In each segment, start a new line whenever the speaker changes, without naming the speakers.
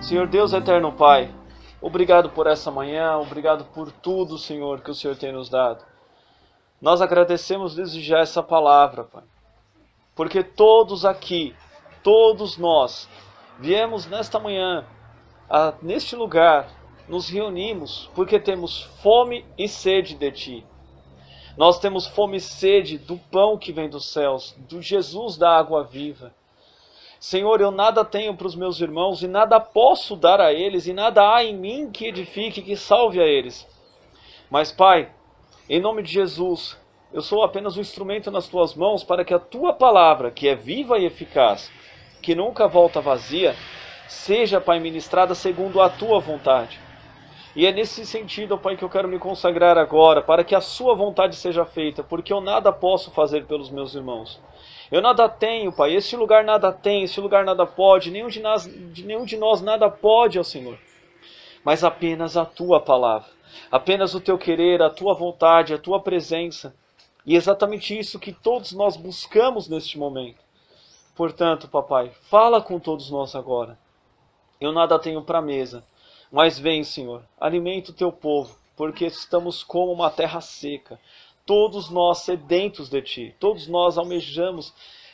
Senhor Deus eterno Pai, obrigado por essa manhã, obrigado por tudo, Senhor, que o Senhor tem nos dado. Nós agradecemos desde já essa palavra, Pai, porque todos aqui, todos nós, viemos nesta manhã, neste lugar, nos reunimos porque temos fome e sede de Ti. Nós temos fome e sede do pão que vem dos céus, do Jesus da água viva. Senhor, eu nada tenho para os meus irmãos e nada posso dar a eles e nada há em mim que edifique, que salve a eles. Mas, Pai, em nome de Jesus, eu sou apenas um instrumento nas Tuas mãos para que a Tua palavra, que é viva e eficaz, que nunca volta vazia, seja, Pai, ministrada segundo a Tua vontade. E é nesse sentido, Pai, que eu quero me consagrar agora, para que a Sua vontade seja feita, porque eu nada posso fazer pelos meus irmãos. Eu nada tenho, Pai, este lugar nada tem, este lugar nada pode, nenhum de nós nada pode, ó Senhor. Mas apenas a Tua palavra, apenas o Teu querer, a Tua vontade, a Tua presença. E é exatamente isso que todos nós buscamos neste momento. Portanto, Papai, fala com todos nós agora. Eu nada tenho para a mesa, mas vem, Senhor, alimenta o Teu povo, porque estamos como uma terra seca. Todos nós sedentos de Ti, todos nós almejamos,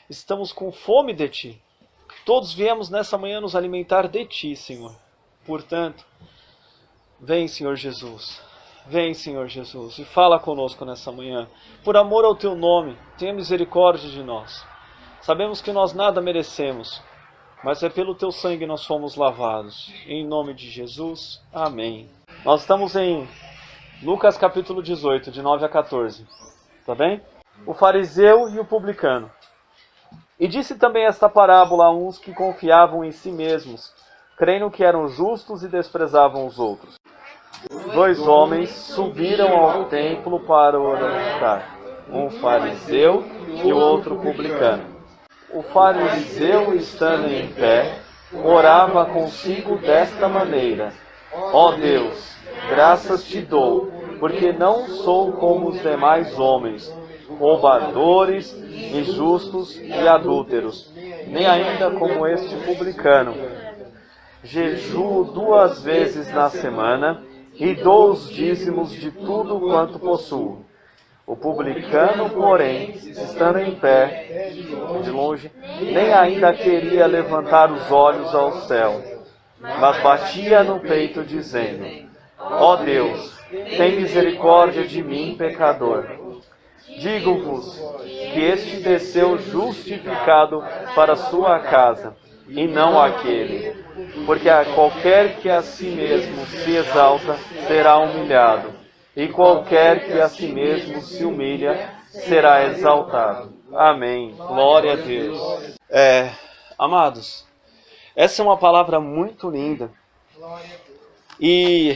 estamos com fome de Ti. Todos viemos nessa manhã nos alimentar de Ti, Senhor. Portanto, vem, Senhor Jesus, e fala conosco nessa manhã. Por amor ao Teu nome, tenha misericórdia de nós. Sabemos que nós nada merecemos, mas é pelo Teu sangue nós fomos lavados. Em nome de Jesus, amém. Nós estamos em Lucas capítulo 18, de 9 a 14. Tá bem? O fariseu e o publicano. E disse também esta parábola a uns que confiavam em si mesmos, crendo que eram justos e desprezavam os outros. 2 homens subiram ao templo para orar, um fariseu e o outro publicano. O fariseu, estando em pé, orava consigo desta maneira: Ó Deus, graças te dou, porque não sou como os demais homens, roubadores, injustos e adúlteros, nem ainda como este publicano. Jejuo 2 vezes na semana e dou os dízimos de tudo quanto possuo. O publicano, porém, estando em pé, de longe, nem ainda queria levantar os olhos ao céu, mas batia no peito, dizendo: Ó Deus, tem misericórdia de mim, pecador. Digo-vos que este desceu justificado para sua casa, e não aquele. Porque a qualquer que a si mesmo se exalta, será humilhado, e qualquer que a si mesmo se humilha, será exaltado. Amém. Glória a Deus. Amados, essa é uma palavra muito linda. E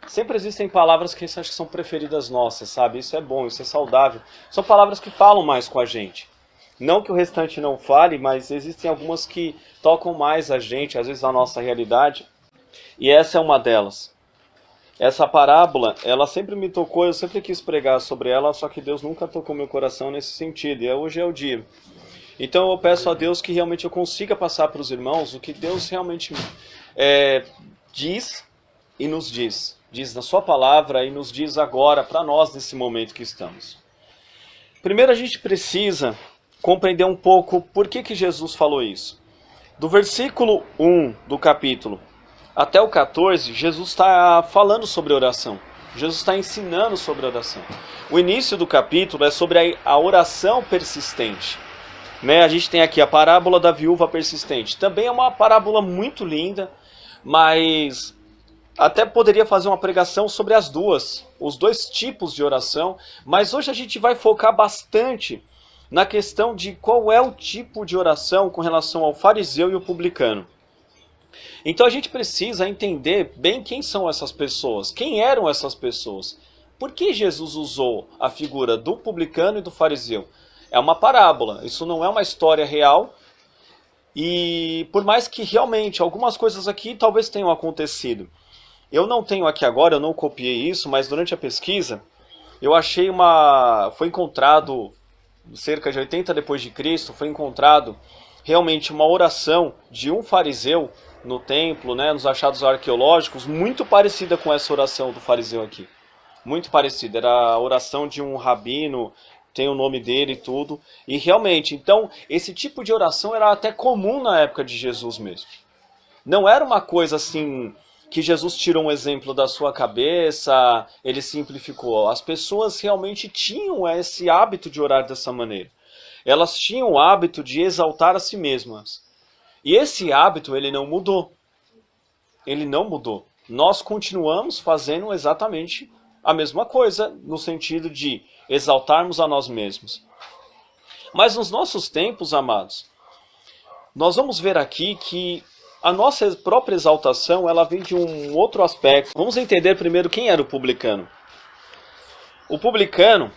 sempre existem palavras que acho que são preferidas nossas, sabe? Isso é bom, isso é saudável. São palavras que falam mais com a gente. Não que o restante não fale, mas existem algumas que tocam mais a gente, às vezes a nossa realidade. E essa é uma delas. Essa parábola, ela sempre me tocou, eu sempre quis pregar sobre ela, só que Deus nunca tocou meu coração nesse sentido. E hoje é o dia. Então eu peço a Deus que realmente eu consiga passar para os irmãos o que Deus realmente diz e nos diz. Diz na sua palavra e nos diz agora para nós nesse momento que estamos. Primeiro a gente precisa compreender um pouco por que Jesus falou isso. Do versículo 1 do capítulo até o 14, Jesus está falando sobre oração. Jesus está ensinando sobre oração. O início do capítulo é sobre a oração persistente. A gente tem aqui a parábola da viúva persistente. Também é uma parábola muito linda, mas até poderia fazer uma pregação sobre as duas, os dois tipos de oração. Mas hoje a gente vai focar bastante na questão de qual é o tipo de oração com relação ao fariseu e o publicano. Então a gente precisa entender bem quem são essas pessoas, quem eram essas pessoas. Por que Jesus usou a figura do publicano e do fariseu? É uma parábola, isso não é uma história real. E por mais que realmente algumas coisas aqui talvez tenham acontecido. Eu não tenho aqui agora, eu não copiei isso, mas durante a pesquisa eu achei foi encontrado cerca de 80 depois de Cristo, foi encontrado realmente uma oração de um fariseu no templo, né, nos achados arqueológicos, muito parecida com essa oração do fariseu aqui. Muito parecida. Era a oração de um rabino, tem o nome dele e tudo. E realmente, então, esse tipo de oração era até comum na época de Jesus mesmo. Não era uma coisa assim que Jesus tirou um exemplo da sua cabeça, ele simplificou. As pessoas realmente tinham esse hábito de orar dessa maneira. Elas tinham o hábito de exaltar a si mesmas. E esse hábito, ele não mudou. Ele não mudou. Nós continuamos fazendo exatamente a mesma coisa, no sentido de exaltarmos a nós mesmos. Mas nos nossos tempos, amados, nós vamos ver aqui que a nossa própria exaltação, ela vem de um outro aspecto. Vamos entender primeiro quem era o publicano. O publicano,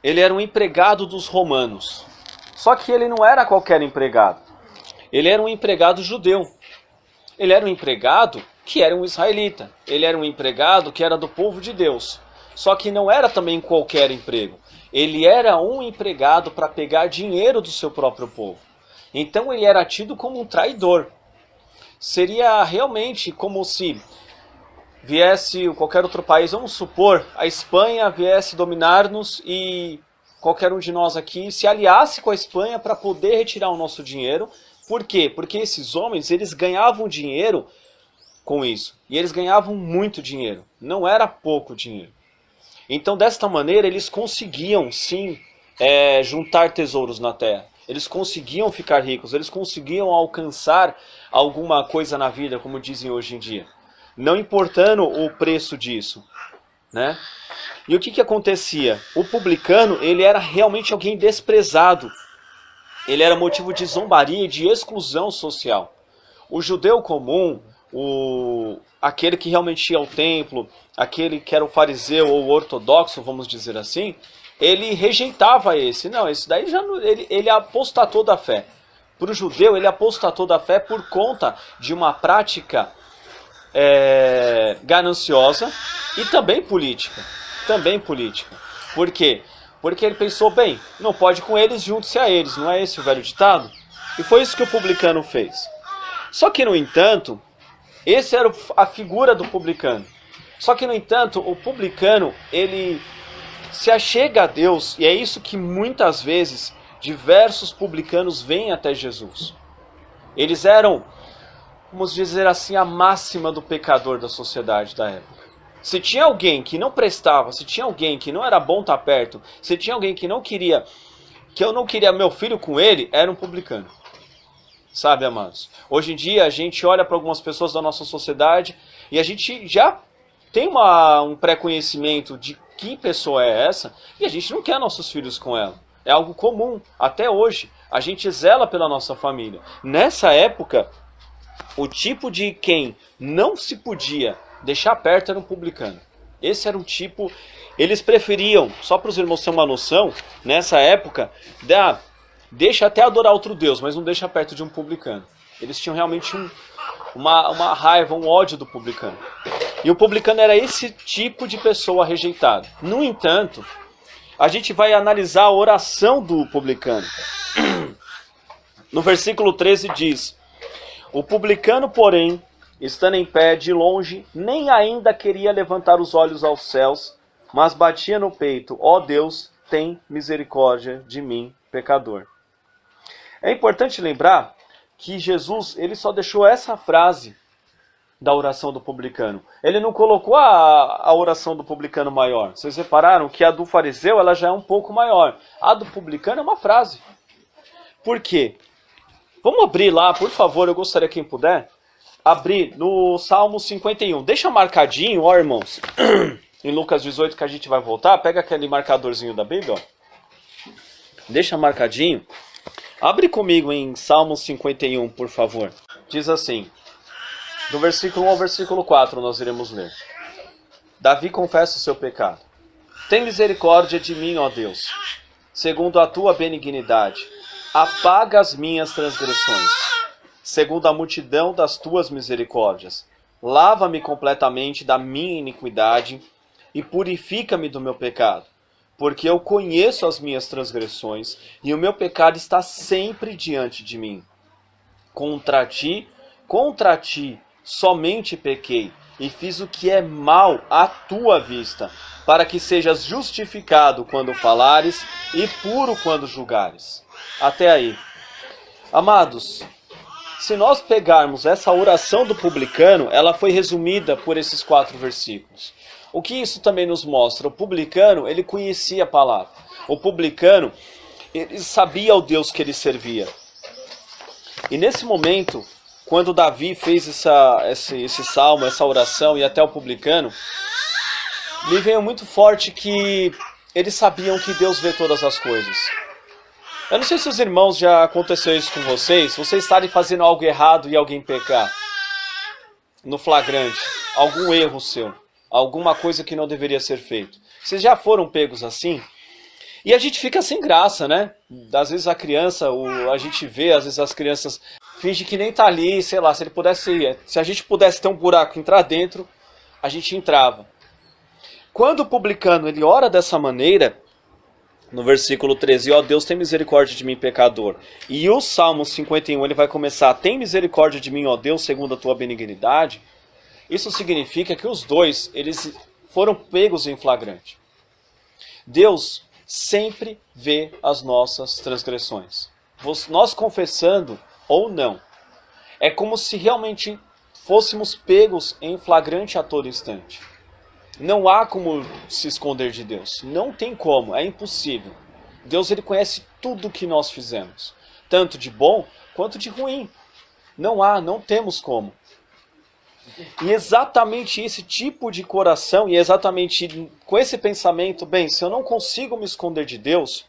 ele era um empregado dos romanos. Só que ele não era qualquer empregado. Ele era um empregado judeu. Ele era um empregado que era um israelita. Ele era um empregado que era do povo de Deus. Só que não era também qualquer emprego. Ele era um empregado para pegar dinheiro do seu próprio povo. Então ele era tido como um traidor. Seria realmente como se viesse qualquer outro país, vamos supor, a Espanha viesse dominar-nos e qualquer um de nós aqui se aliasse com a Espanha para poder retirar o nosso dinheiro. Por quê? Porque esses homens, eles ganhavam dinheiro com isso. E eles ganhavam muito dinheiro. Não era pouco dinheiro. Então, desta maneira, eles conseguiam, sim, juntar tesouros na terra. Eles conseguiam ficar ricos, eles conseguiam alcançar alguma coisa na vida, como dizem hoje em dia. Não importando o preço disso, né? E o que acontecia? O publicano, ele era realmente alguém desprezado. Ele era motivo de zombaria e de exclusão social. O judeu comum, aquele que realmente ia ao templo, aquele que era o fariseu ou o ortodoxo, vamos dizer assim, ele rejeitava esse. Não, esse daí já ele apostatou da fé. Para o judeu, ele apostatou da fé por conta de uma prática gananciosa e também política. Também política. Por quê? Porque ele pensou, bem, não pode com eles, junte-se a eles. Não é esse o velho ditado? E foi isso que o publicano fez. Só que, no entanto, esse era a figura do publicano. Só que, no entanto, o publicano, ele se achega a Deus, e é isso que muitas vezes diversos publicanos vêm até Jesus. Eles eram, vamos dizer assim, a máxima do pecador da sociedade da época. Se tinha alguém que não prestava, se tinha alguém que não era bom estar perto, se tinha alguém que eu não queria meu filho com ele, era um publicano. Sabe, amados? Hoje em dia a gente olha para algumas pessoas da nossa sociedade e a gente já tem um pré-conhecimento de que pessoa é essa e a gente não quer nossos filhos com ela. É algo comum, até hoje. A gente zela pela nossa família. Nessa época, o tipo de quem não se podia deixar perto era um publicano. Esse era um tipo... Eles preferiam, só para os irmãos terem uma noção, nessa época, deixa até adorar outro Deus, mas não deixa perto de um publicano. Eles tinham realmente uma raiva, um ódio do publicano. E o publicano era esse tipo de pessoa rejeitada. No entanto, a gente vai analisar a oração do publicano. No versículo 13 diz: o publicano, porém, estando em pé de longe, nem ainda queria levantar os olhos aos céus, mas batia no peito: ó Deus, tem misericórdia de mim, pecador. É importante lembrar que Jesus, ele só deixou essa frase da oração do publicano. Ele não colocou a oração do publicano maior. Vocês repararam que a do fariseu ela já é um pouco maior. A do publicano é uma frase. Por quê? Vamos abrir lá, por favor, eu gostaria, quem puder, abrir no Salmo 51. Deixa marcadinho, ó irmãos, em Lucas 18 que a gente vai voltar. Pega aquele marcadorzinho da Bíblia, ó. Deixa marcadinho. Abre comigo em Salmo 51, por favor. Diz assim, do versículo 1 ao versículo 4 nós iremos ler. Davi confessa o seu pecado. Tem misericórdia de mim, ó Deus, segundo a tua benignidade. Apaga as minhas transgressões, segundo a multidão das tuas misericórdias. Lava-me completamente da minha iniquidade e purifica-me do meu pecado. Porque eu conheço as minhas transgressões e o meu pecado está sempre diante de mim. Contra ti contra ti somente pequei, e fiz o que é mal à tua vista, para que sejas justificado quando falares e puro quando julgares. Até aí. Amados, se nós pegarmos essa oração do publicano, ela foi resumida por esses 4 versículos. O que isso também nos mostra? O publicano, ele conhecia a palavra. O publicano, ele sabia o Deus que ele servia. E nesse momento, quando Davi fez esse salmo, essa oração e até o publicano, me veio muito forte que eles sabiam que Deus vê todas as coisas. Eu não sei se os irmãos já aconteceu isso com vocês estarem fazendo algo errado e alguém pecar no flagrante, algum erro seu, alguma coisa que não deveria ser feito. Vocês já foram pegos assim? E a gente fica sem graça, né? Às vezes a criança, a gente vê, às vezes as crianças fingem que nem tá ali, sei lá, se a gente pudesse ter um buraco e entrar dentro, a gente entrava. Quando o publicano ele ora dessa maneira, no versículo 13, ó Deus, tem misericórdia de mim, pecador. E o Salmo 51, ele vai começar, tem misericórdia de mim, ó Deus, segundo a tua benignidade. Isso significa que os dois, eles foram pegos em flagrante. Deus sempre vê as nossas transgressões. Nós confessando ou não, é como se realmente fôssemos pegos em flagrante a todo instante. Não há como se esconder de Deus. Não tem como, é impossível. Deus ele conhece tudo que nós fizemos, tanto de bom quanto de ruim. Não temos como. E exatamente esse tipo de coração, e exatamente com esse pensamento, bem, se eu não consigo me esconder de Deus,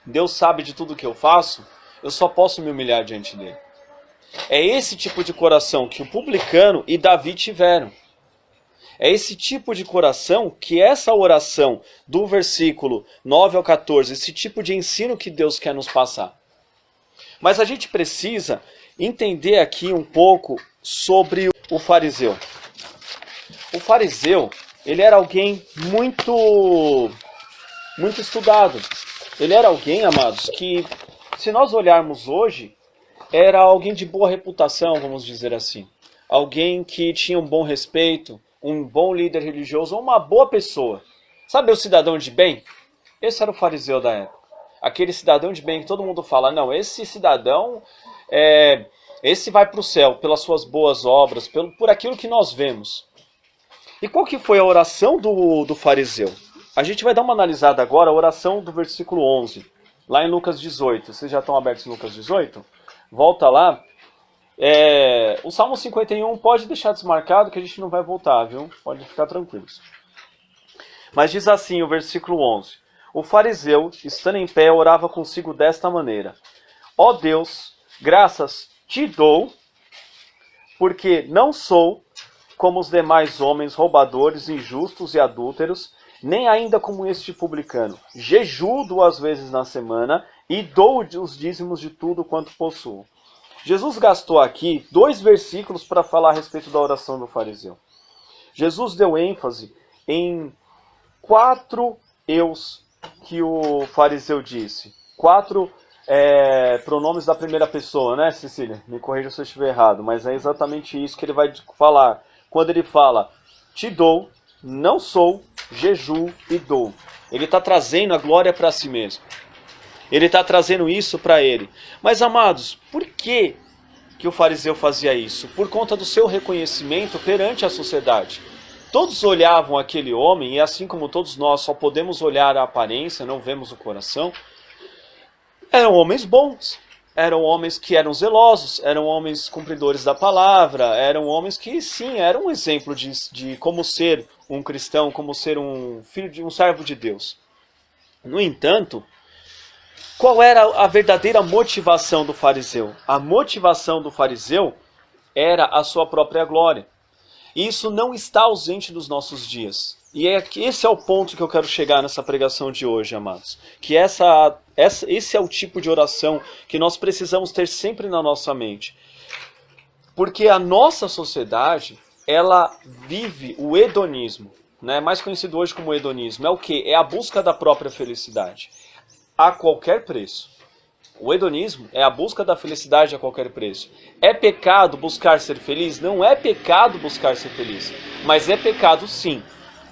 Deus sabe de tudo que eu faço, eu só posso me humilhar diante dele. É esse tipo de coração que o publicano e Davi tiveram. É esse tipo de coração que essa oração do versículo 9 ao 14, esse tipo de ensino que Deus quer nos passar. Mas a gente precisa entender aqui um pouco sobre o fariseu. O fariseu, ele era alguém muito estudado. Ele era alguém, amados, que se nós olharmos hoje, era alguém de boa reputação, vamos dizer assim. Alguém que tinha um bom respeito, um bom líder religioso, ou uma boa pessoa. Sabe o cidadão de bem? Esse era o fariseu da época. Aquele cidadão de bem que todo mundo fala, não, esse cidadão, esse vai para o céu pelas suas boas obras, por aquilo que nós vemos. E qual que foi a oração do fariseu? A gente vai dar uma analisada agora, a oração do versículo 11, lá em Lucas 18. Vocês já estão abertos em Lucas 18? Volta lá. O Salmo 51 pode deixar desmarcado que a gente não vai voltar, viu? Pode ficar tranquilos. Mas diz assim o versículo 11. O fariseu, estando em pé, orava consigo desta maneira. Ó Deus, graças te dou, porque não sou como os demais homens roubadores, injustos e adúlteros, nem ainda como este publicano. Jejuo 2 vezes na semana e dou os dízimos de tudo quanto possuo. Jesus gastou aqui 2 versículos para falar a respeito da oração do fariseu. Jesus deu ênfase em 4 eus que o fariseu disse. 4 pronomes da primeira pessoa, né, Cecília? Me corrija se eu estiver errado, mas é exatamente isso que ele vai falar. Quando ele fala, te dou, não sou, jejuo e dou. Ele está trazendo a glória para si mesmo. Ele está trazendo isso para ele. Mas, amados, por que o fariseu fazia isso? Por conta do seu reconhecimento perante a sociedade. Todos olhavam aquele homem, e assim como todos nós só podemos olhar a aparência, não vemos o coração, eram homens bons. Eram homens que eram zelosos, eram homens cumpridores da palavra, eram homens que, sim, eram um exemplo de como ser um cristão, como ser um filho de um servo de Deus. No entanto, qual era a verdadeira motivação do fariseu? A motivação do fariseu era a sua própria glória. E isso não está ausente dos nossos dias. E esse é o ponto que eu quero chegar nessa pregação de hoje, amados. Que esse é o tipo de oração que nós precisamos ter sempre na nossa mente. Porque a nossa sociedade, ela vive o hedonismo, né? Mais conhecido hoje como hedonismo. É o quê? É a busca da própria felicidade. A qualquer preço. O hedonismo é a busca da felicidade a qualquer preço. É pecado buscar ser feliz? Não é pecado buscar ser feliz. Mas é pecado, sim,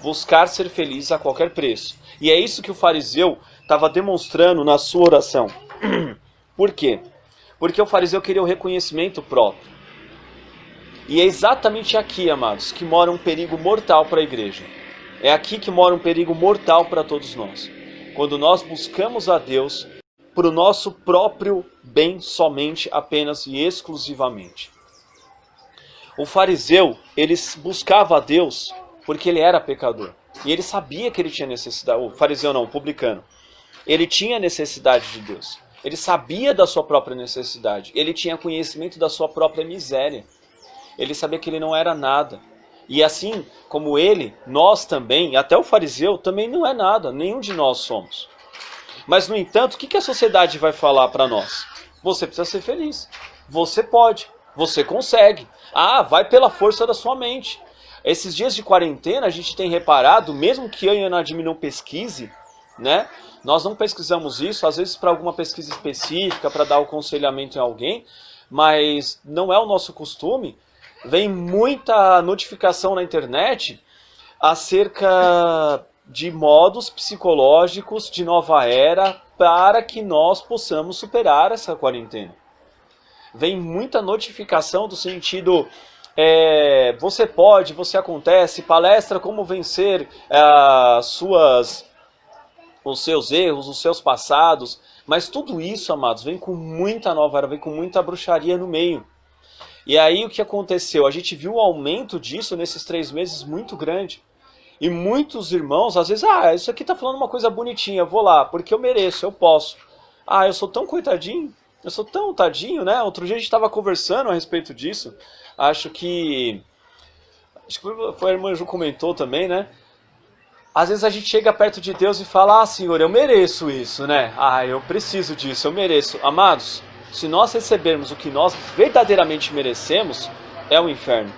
buscar ser feliz a qualquer preço. E é isso que o fariseu estava demonstrando na sua oração. Por quê? Porque o fariseu queria o reconhecimento próprio. E é exatamente aqui, amados, que mora um perigo mortal para a igreja. É aqui que mora um perigo mortal para todos nós. Quando nós buscamos a Deus para o nosso próprio bem somente, apenas e exclusivamente. O fariseu, ele buscava a Deus porque ele era pecador. E ele sabia que ele tinha necessidade. O fariseu não, o publicano. Ele tinha necessidade de Deus. Ele sabia da sua própria necessidade. Ele tinha conhecimento da sua própria miséria. Ele sabia que ele não era nada. E assim como ele, nós também, até o fariseu, também não é nada. Nenhum de nós somos. Mas, no entanto, o que a sociedade vai falar para nós? Você precisa ser feliz. Você pode. Você consegue. Ah, vai pela força da sua mente. Esses dias de quarentena, a gente tem reparado, mesmo que eu e a Nadim não pesquise, né? Nós não pesquisamos isso, às vezes para alguma pesquisa específica, para dar o aconselhamento em alguém, mas não é o nosso costume. Vem muita notificação na internet acerca de modos psicológicos de nova era para que nós possamos superar essa quarentena. Vem muita notificação do sentido, você pode, você acontece, palestra como vencer os seus erros, os seus passados, mas tudo isso, amados, vem com muita nova era, vem com muita bruxaria no meio. E aí o que aconteceu? A gente viu um aumento disso nesses 3 meses muito grande. E muitos irmãos, às vezes, isso aqui tá falando uma coisa bonitinha, eu vou lá, porque eu mereço, eu posso. Eu sou tão coitadinho, eu sou tão tadinho, né? Outro dia a gente estava conversando a respeito disso, acho que foi a irmã Ju comentou também, né? Às vezes a gente chega perto de Deus e fala, Senhor, eu mereço isso, né? Eu preciso disso, eu mereço. Amados, se nós recebermos o que nós verdadeiramente merecemos, é o inferno.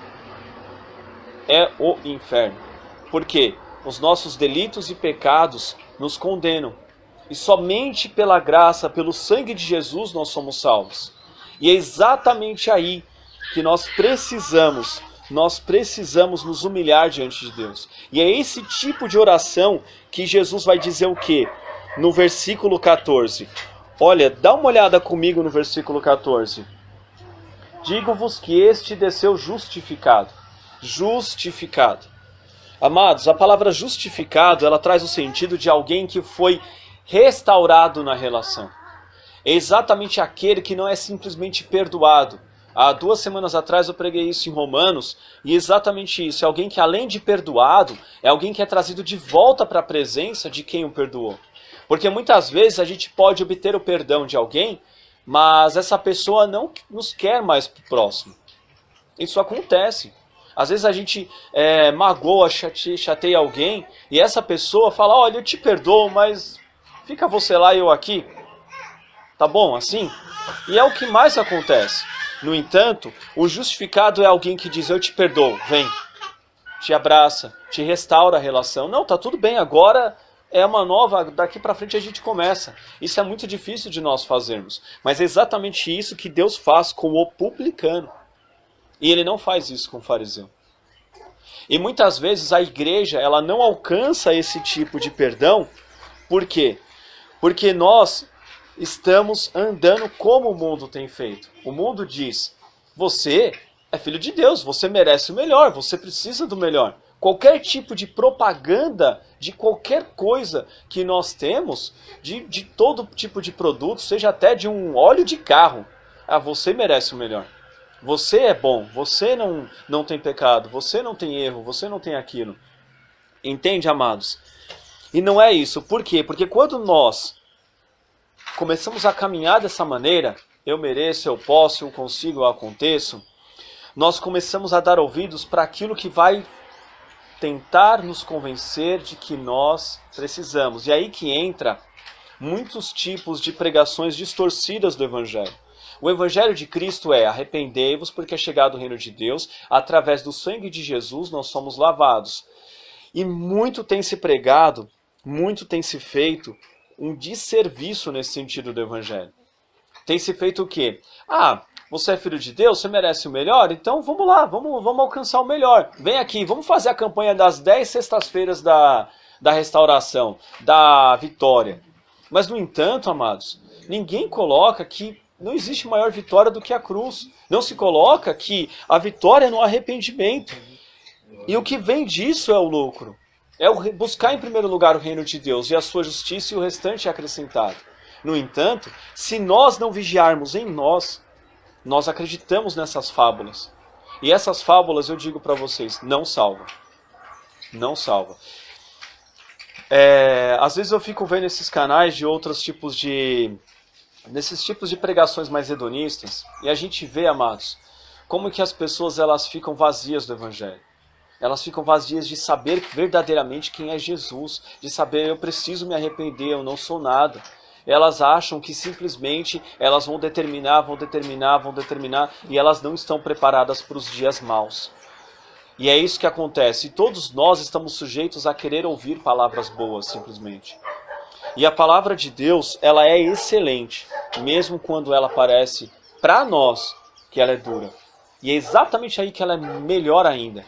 É o inferno. Porque os nossos delitos e pecados nos condenam. E somente pela graça, pelo sangue de Jesus, nós somos salvos. E é exatamente aí que nós precisamos nos humilhar diante de Deus. E é esse tipo de oração que Jesus vai dizer o quê? No versículo 14. Olha, dá uma olhada comigo no versículo 14. Digo-vos que este desceu justificado. Justificado. Amados, a palavra justificado, ela traz o sentido de alguém que foi restaurado na relação. É exatamente aquele que não é simplesmente perdoado. Há 2 semanas atrás eu preguei isso em Romanos, e exatamente isso. É alguém que, além de perdoado, é alguém que é trazido de volta para a presença de quem o perdoou. Porque muitas vezes a gente pode obter o perdão de alguém, mas essa pessoa não nos quer mais próximo. Isso acontece. Às vezes a gente magoa, chateia alguém, e essa pessoa fala, olha, eu te perdoo, mas fica você lá e eu aqui. Tá bom, assim? E é o que mais acontece. No entanto, o justificado é alguém que diz, eu te perdoo, vem. Te abraça, te restaura a relação. Não, tá tudo bem, agora é uma nova, daqui para frente a gente começa. Isso é muito difícil de nós fazermos. Mas é exatamente isso que Deus faz com o publicano. E ele não faz isso com o fariseu. E muitas vezes a igreja ela não alcança esse tipo de perdão. Por quê? Porque nós estamos andando como o mundo tem feito. O mundo diz, você é filho de Deus, você merece o melhor, você precisa do melhor. Qualquer tipo de propaganda de qualquer coisa que nós temos, de todo tipo de produto, seja até de um óleo de carro, você merece o melhor. Você é bom, você não tem pecado, você não tem erro, você não tem aquilo. Entende, amados? E não é isso. Por quê? Porque quando nós começamos a caminhar dessa maneira, eu mereço, eu posso, eu consigo, eu aconteço, nós começamos a dar ouvidos para aquilo que vai tentar nos convencer de que nós precisamos. E aí que entra muitos tipos de pregações distorcidas do Evangelho. O Evangelho de Cristo é, arrependei-vos porque é chegado o reino de Deus, através do sangue de Jesus nós somos lavados. E muito tem se pregado, muito tem se feito um desserviço nesse sentido do Evangelho. Tem se feito o quê? Ah, você é filho de Deus, você merece o melhor? Então vamos lá, vamos alcançar o melhor. Vem aqui, vamos fazer a campanha das 10 sextas-feiras da restauração, da vitória. Mas, no entanto, amados, ninguém coloca que não existe maior vitória do que a cruz. Não se coloca que a vitória é no arrependimento. E o que vem disso é o lucro. É o buscar em primeiro lugar o reino de Deus e a sua justiça, e o restante é acrescentado. No entanto, se nós não vigiarmos em nós, nós acreditamos nessas fábulas. E essas fábulas, eu digo para vocês, não salvam. Não salvam. Às vezes eu fico vendo esses canais de outros tipos desses tipos de pregações mais hedonistas, e a gente vê, amados, como que as pessoas elas ficam vazias do Evangelho. Elas ficam vazias de saber verdadeiramente quem é Jesus, de saber eu preciso me arrepender, eu não sou nada. Elas acham que simplesmente elas vão determinar, e elas não estão preparadas para os dias maus. E é isso que acontece. E todos nós estamos sujeitos a querer ouvir palavras boas, simplesmente. E a palavra de Deus, ela é excelente, mesmo quando ela parece, para nós, que ela é dura. E é exatamente aí que ela é melhor ainda.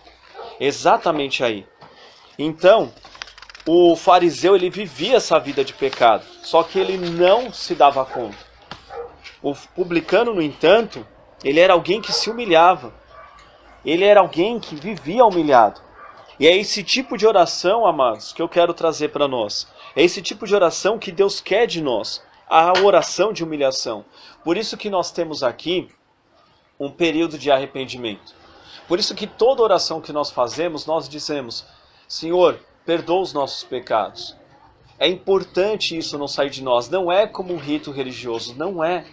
Exatamente aí. Então, o fariseu, ele vivia essa vida de pecado, só que ele não se dava conta. O publicano, no entanto, ele era alguém que se humilhava. Ele era alguém que vivia humilhado. E é esse tipo de oração, amados, que eu quero trazer para nós. É esse tipo de oração que Deus quer de nós. A oração de humilhação. Por isso que nós temos aqui um período de arrependimento. Por isso que toda oração que nós fazemos, nós dizemos: Senhor, perdoa os nossos pecados. É importante isso não sair de nós. Não é como um rito religioso. Não é.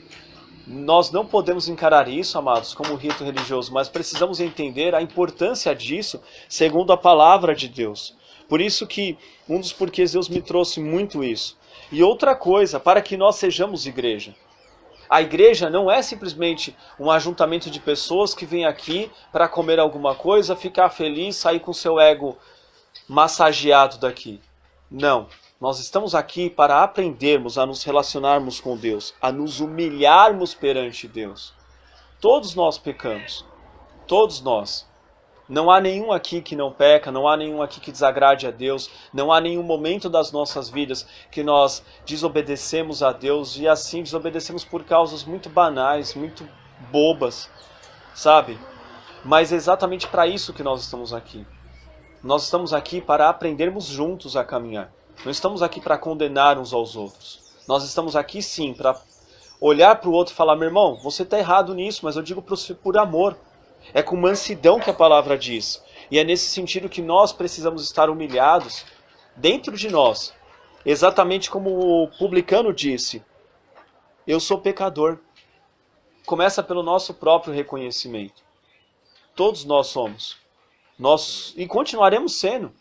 Nós não podemos encarar isso, amados, como um rito religioso, mas precisamos entender a importância disso segundo a palavra de Deus. Por isso que um dos porquês Deus me trouxe muito isso. E outra coisa, para que nós sejamos igreja. A igreja não é simplesmente um ajuntamento de pessoas que vêm aqui para comer alguma coisa, ficar feliz, sair com seu ego massageado daqui. Não. Nós estamos aqui para aprendermos a nos relacionarmos com Deus, a nos humilharmos perante Deus. Todos nós pecamos. Todos nós. Não há nenhum aqui que não peca, não há nenhum aqui que desagrade a Deus, não há nenhum momento das nossas vidas que nós desobedecemos a Deus, e assim desobedecemos por causas muito banais, muito bobas, sabe? Mas é exatamente para isso que nós estamos aqui. Nós estamos aqui para aprendermos juntos a caminhar. Não estamos aqui para condenar uns aos outros. Nós estamos aqui sim para olhar para o outro e falar: meu irmão, você está errado nisso, mas eu digo por amor. É com mansidão que a palavra diz. E é nesse sentido que nós precisamos estar humilhados dentro de nós. Exatamente como o publicano disse: eu sou pecador. Começa pelo nosso próprio reconhecimento. Todos nós somos. E continuaremos sendo.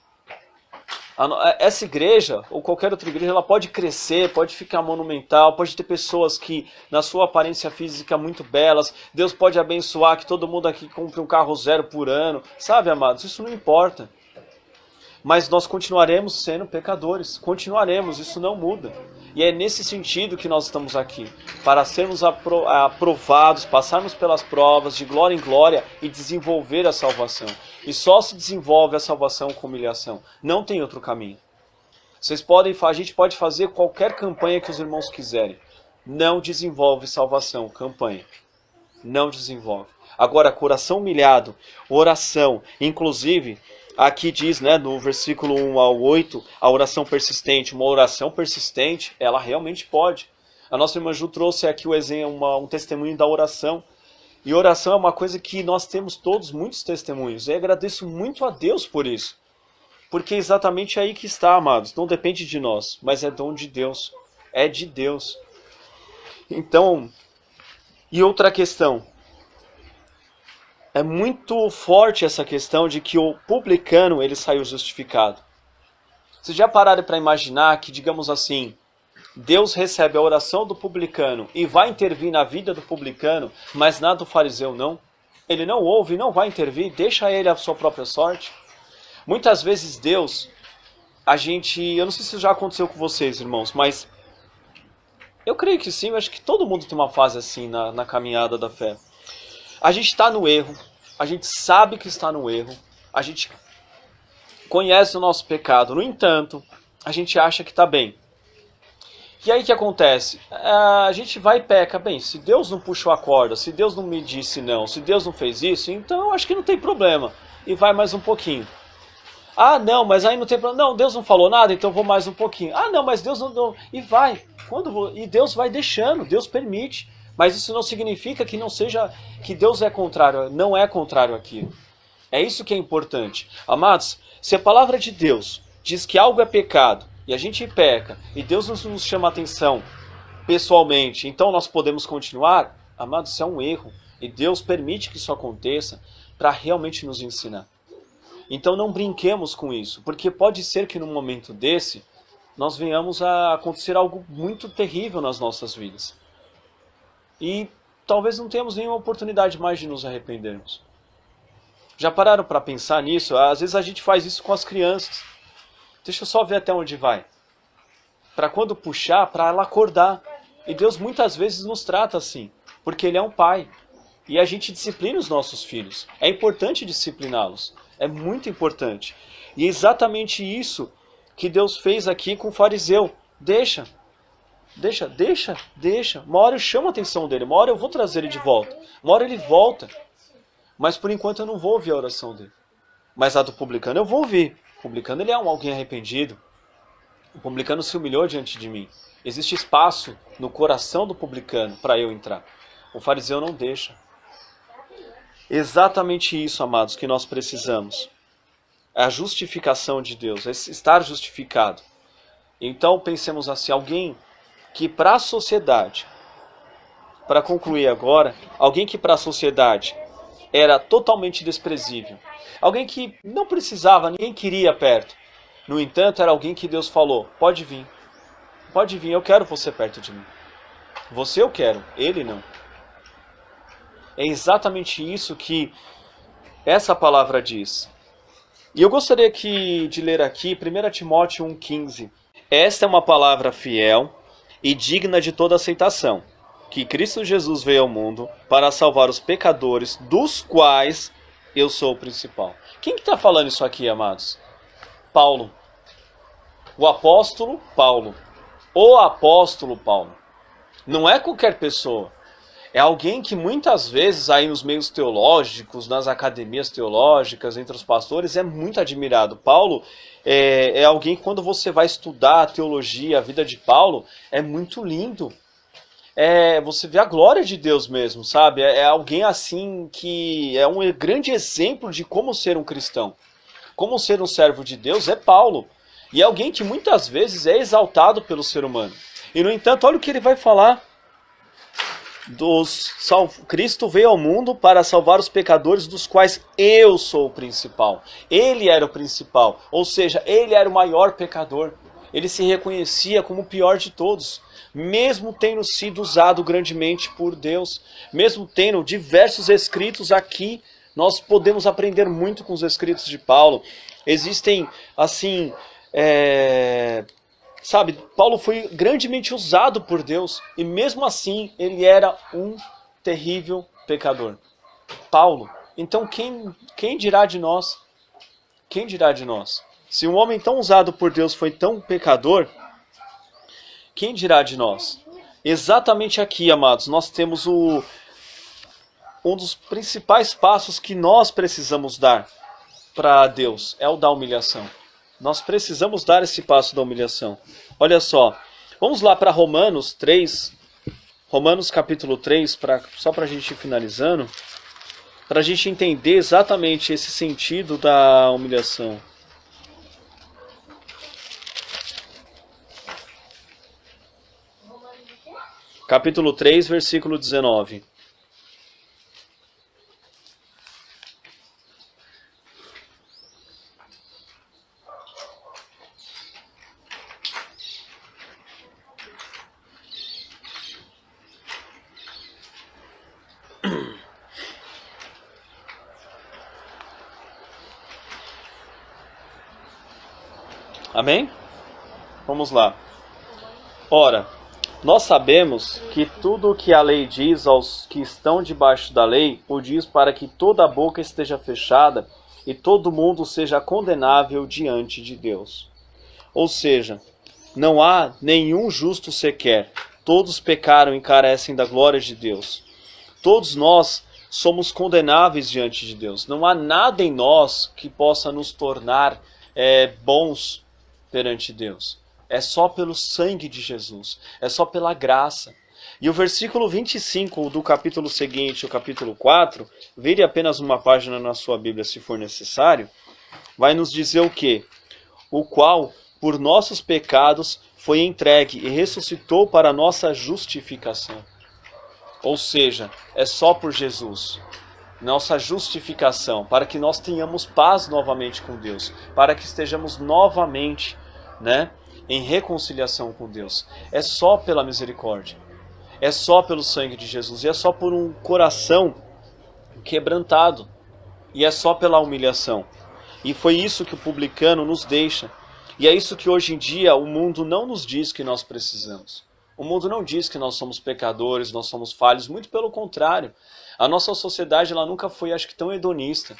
Essa igreja, ou qualquer outra igreja, ela pode crescer, pode ficar monumental, pode ter pessoas que, na sua aparência física, muito belas. Deus pode abençoar que todo mundo aqui compre um carro 0 por ano. Sabe, amados, isso não importa. Mas nós continuaremos sendo pecadores. Continuaremos, isso não muda. E é nesse sentido que nós estamos aqui. Para sermos aprovados, passarmos pelas provas de glória em glória e desenvolver a salvação. E só se desenvolve a salvação com humilhação. Não tem outro caminho. A gente pode fazer qualquer campanha que os irmãos quiserem. Não desenvolve salvação, campanha. Não desenvolve. Agora, coração humilhado, oração, inclusive, aqui diz, né, no versículo 1 ao 8, a oração persistente. Uma oração persistente, ela realmente pode. A nossa irmã Ju trouxe aqui um testemunho da oração. E oração é uma coisa que nós temos todos muitos testemunhos. E eu agradeço muito a Deus por isso. Porque é exatamente aí que está, amados. Não depende de nós, mas é dom de Deus. É de Deus. Então, e outra questão. É muito forte essa questão de que o publicano ele saiu justificado. Vocês já pararam para imaginar que, digamos assim, Deus recebe a oração do publicano e vai intervir na vida do publicano, mas na do fariseu não? Ele não ouve, não vai intervir, deixa ele a sua própria sorte. Muitas vezes Deus, eu não sei se já aconteceu com vocês, irmãos, mas Eu creio que sim, eu acho que todo mundo tem uma fase assim na caminhada da fé. A gente está no erro, a gente sabe que está no erro, a gente conhece o nosso pecado, no entanto, a gente acha que está bem. E aí o que acontece? A gente vai e peca. Bem, se Deus não puxou a corda, se Deus não me disse não, se Deus não fez isso, então eu acho que não tem problema. E vai mais um pouquinho. Ah, não, mas aí não tem problema. Não, Deus não falou nada, então eu vou mais um pouquinho. Ah, não, mas Deus não... E vai. E Deus vai deixando, Deus permite. Mas isso não significa que não seja... que Deus é contrário, não é contrário àquilo. É isso que é importante. Amados, se a palavra de Deus diz que algo é pecado, e a gente peca, e Deus nos chama a atenção pessoalmente, então nós podemos continuar, amados, isso é um erro. E Deus permite que isso aconteça para realmente nos ensinar. Então não brinquemos com isso, porque pode ser que num momento desse, nós venhamos a acontecer algo muito terrível nas nossas vidas. E talvez não tenhamos nenhuma oportunidade mais de nos arrependermos. Já pararam para pensar nisso? Às vezes a gente faz isso com as crianças. Deixa eu só ver até onde vai. Para quando puxar, para ela acordar. E Deus muitas vezes nos trata assim, porque Ele é um pai. E a gente disciplina os nossos filhos. É importante discipliná-los. É muito importante. E é exatamente isso que Deus fez aqui com o fariseu. Deixa. Uma hora eu chamo a atenção dele, uma hora eu vou trazer ele de volta. Uma hora ele volta. Mas por enquanto eu não vou ouvir a oração dele. Mas a do publicano eu vou ouvir. O publicano ele é alguém arrependido. O publicano se humilhou diante de mim. Existe espaço no coração do publicano para eu entrar. O fariseu não deixa. Exatamente isso, amados, que nós precisamos. É a justificação de Deus, é estar justificado. Então pensemos assim, alguém que para a sociedade, para concluir agora, alguém que para a sociedade era totalmente desprezível. Alguém que não precisava, ninguém queria perto. No entanto, era alguém que Deus falou, pode vir, eu quero você perto de mim. Você eu quero, ele não. É exatamente isso que essa palavra diz. E eu gostaria de ler aqui 1 Timóteo 1,15. Esta é uma palavra fiel e digna de toda aceitação, que Cristo Jesus veio ao mundo para salvar os pecadores, dos quais eu sou o principal. Quem que está falando isso aqui, amados? Paulo. O apóstolo Paulo. O apóstolo Paulo. Não é qualquer pessoa. É alguém que muitas vezes aí nos meios teológicos, nas academias teológicas, entre os pastores, é muito admirado. Paulo é alguém que quando você vai estudar a teologia, a vida de Paulo, é muito lindo. Você vê a glória de Deus mesmo, sabe? É alguém assim que é um grande exemplo de como ser um cristão. Como ser um servo de Deus é Paulo. E é alguém que muitas vezes é exaltado pelo ser humano. E no entanto, olha o que ele vai falar. Cristo veio ao mundo para salvar os pecadores, dos quais eu sou o principal. Ele era o principal, ou seja, ele era o maior pecador. Ele se reconhecia como o pior de todos, mesmo tendo sido usado grandemente por Deus, mesmo tendo diversos escritos aqui. Nós podemos aprender muito com os escritos de Paulo. Existem, assim, sabe, Paulo foi grandemente usado por Deus e mesmo assim ele era um terrível pecador. Paulo. Então quem dirá de nós? Quem dirá de nós? Se um homem tão usado por Deus foi tão pecador, quem dirá de nós? Exatamente aqui, amados, nós temos um dos principais passos que nós precisamos dar para Deus, é o da humilhação. Nós precisamos dar esse passo da humilhação. Olha só, vamos lá para Romanos 3, Romanos capítulo 3, só para a gente ir finalizando, para a gente entender exatamente esse sentido da humilhação. Capítulo 3, versículo 19. Amém? Vamos lá. Ora, Nós sabemos que tudo o que a lei diz aos que estão debaixo da lei, o diz para que toda a boca esteja fechada e todo mundo seja condenável diante de Deus. Ou seja, não há nenhum justo sequer. Todos pecaram e carecem da glória de Deus. Todos nós somos condenáveis diante de Deus. Não há nada em nós que possa nos tornar bons perante Deus. É só pelo sangue de Jesus. É só pela graça. E o versículo 25 do capítulo seguinte, o capítulo 4, vire apenas uma página na sua Bíblia se for necessário, vai nos dizer o quê? O qual, por nossos pecados, foi entregue e ressuscitou para a nossa justificação. Ou seja, é só por Jesus. Nossa justificação, para que nós tenhamos paz novamente com Deus, para que estejamos novamente, em reconciliação com Deus. É só pela misericórdia. É só pelo sangue de Jesus. E é só por um coração quebrantado. E é só pela humilhação. E foi isso que o publicano nos deixa. E é isso que hoje em dia o mundo não nos diz que nós precisamos. O mundo não diz que nós somos pecadores, nós somos falhos. Muito pelo contrário. A nossa sociedade ela nunca foi, acho que, tão hedonista.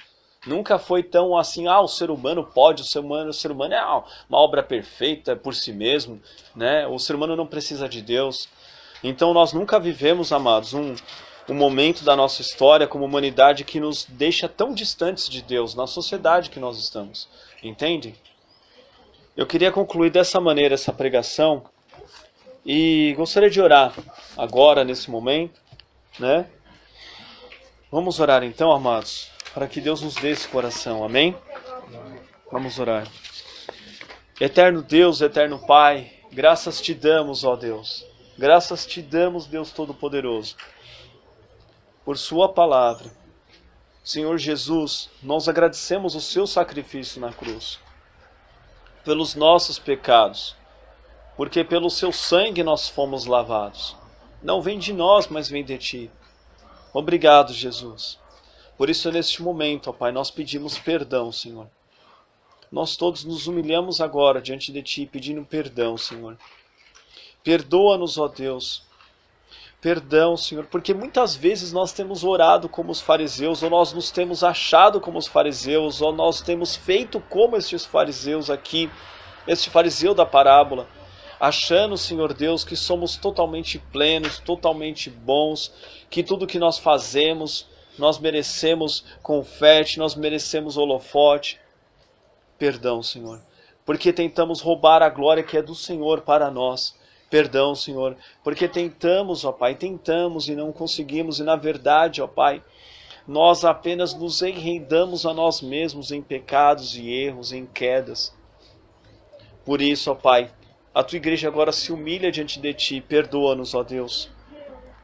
Nunca foi tão assim, o ser humano pode, o ser humano é uma obra perfeita por si mesmo, O ser humano não precisa de Deus. Então nós nunca vivemos, amados, um momento da nossa história como humanidade que nos deixa tão distantes de Deus, na sociedade que nós estamos. Entende? Eu queria concluir dessa maneira essa pregação e gostaria de orar agora, nesse momento, Vamos orar então, amados, para que Deus nos dê esse coração, amém? Vamos orar. Eterno Deus, eterno Pai, graças te damos, ó Deus. Graças te damos, Deus Todo-Poderoso, por sua palavra. Senhor Jesus, nós agradecemos o seu sacrifício na cruz, pelos nossos pecados, porque pelo seu sangue nós fomos lavados. Não vem de nós, mas vem de ti. Obrigado, Jesus. Por isso, neste momento, ó Pai, nós pedimos perdão, Senhor. Nós todos nos humilhamos agora diante de ti, pedindo perdão, Senhor. Perdoa-nos, ó Deus. Perdão, Senhor, porque muitas vezes nós temos orado como os fariseus, ou nós nos temos achado como os fariseus, ou nós temos feito como estes fariseus aqui, este fariseu da parábola, achando, Senhor Deus, que somos totalmente plenos, totalmente bons, que tudo que nós fazemos, nós merecemos confete, nós merecemos holofote. Perdão, Senhor, porque tentamos roubar a glória que é do Senhor para nós. Perdão, Senhor, porque tentamos, ó Pai, tentamos e não conseguimos, e na verdade, ó Pai, nós apenas nos enredamos a nós mesmos em pecados e erros, em quedas. Por isso, ó Pai, a tua igreja agora se humilha diante de ti, perdoa-nos, ó Deus,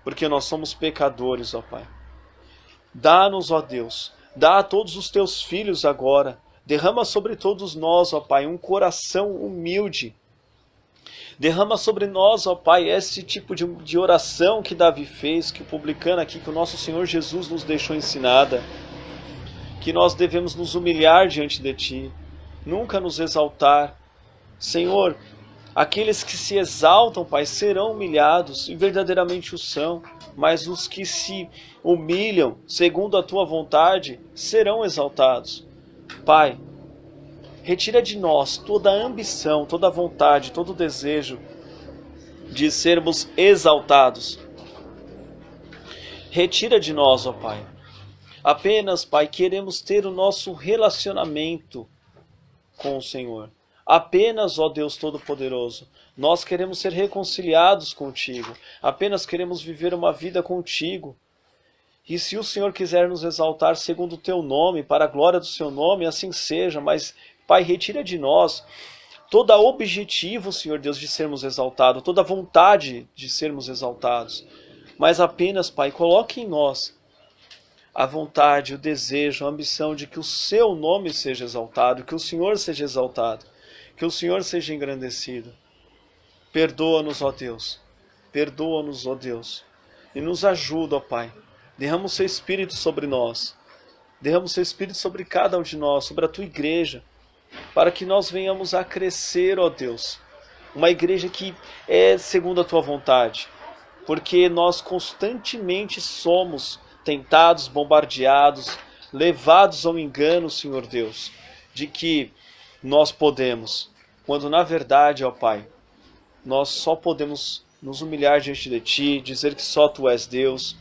porque nós somos pecadores, ó Pai. Dá-nos, ó Deus, dá a todos os teus filhos agora, derrama sobre todos nós, ó Pai, um coração humilde. Derrama sobre nós, ó Pai, esse tipo de oração que Davi fez, que o publicano aqui, que o nosso Senhor Jesus nos deixou ensinada, que nós devemos nos humilhar diante de ti, nunca nos exaltar. Senhor, aqueles que se exaltam, Pai, serão humilhados, e verdadeiramente o são, mas os que se humilham, segundo a tua vontade, serão exaltados. Pai, retira de nós toda a ambição, toda a vontade, todo o desejo de sermos exaltados. Retira de nós, ó Pai. Apenas, Pai, queremos ter o nosso relacionamento com o Senhor. Apenas, ó Deus Todo-Poderoso, nós queremos ser reconciliados contigo. Apenas queremos viver uma vida contigo. E se o Senhor quiser nos exaltar segundo o teu nome, para a glória do seu nome, assim seja, mas Pai, retira de nós todo objetivo, Senhor Deus, de sermos exaltados, toda vontade de sermos exaltados. Mas apenas, Pai, coloque em nós a vontade, o desejo, a ambição de que o seu nome seja exaltado, que o Senhor seja exaltado, que o Senhor seja engrandecido. Perdoa-nos, ó Deus. Perdoa-nos, ó Deus. E nos ajuda, ó Pai. Derrama o seu Espírito sobre nós. Derrama o seu Espírito sobre cada um de nós, sobre a tua igreja, para que nós venhamos a crescer, ó Deus, uma igreja que é segundo a tua vontade, porque nós constantemente somos tentados, bombardeados, levados ao engano, Senhor Deus, de que nós podemos, quando na verdade, ó Pai, nós só podemos nos humilhar diante de Ti, dizer que só Tu és Deus,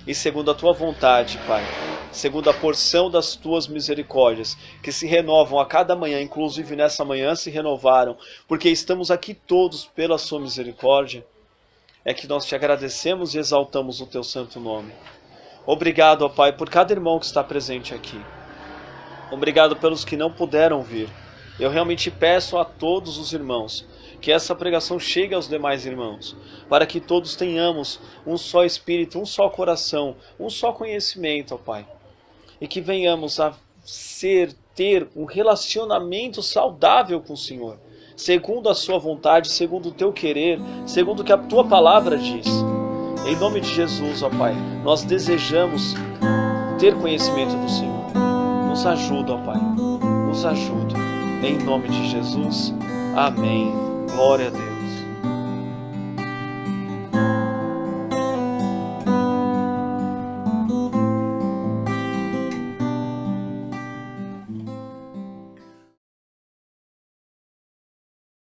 e segundo a Tua vontade, Pai, segundo a porção das Tuas misericórdias, que se renovam a cada manhã, inclusive nessa manhã se renovaram, porque estamos aqui todos pela Sua misericórdia, é que nós Te agradecemos e exaltamos o Teu santo nome. Obrigado, ó Pai, por cada irmão que está presente aqui. Obrigado pelos que não puderam vir. Eu realmente peço a todos os irmãos que essa pregação chegue aos demais irmãos, para que todos tenhamos um só espírito, um só coração, um só conhecimento, ó Pai. E que venhamos a ter um relacionamento saudável com o Senhor, segundo a Sua vontade, segundo o Teu querer, segundo o que a Tua palavra diz. Em nome de Jesus, ó Pai, nós desejamos ter conhecimento do Senhor. Nos ajuda, ó Pai, nos ajuda. Em nome de Jesus, amém. Glória a Deus.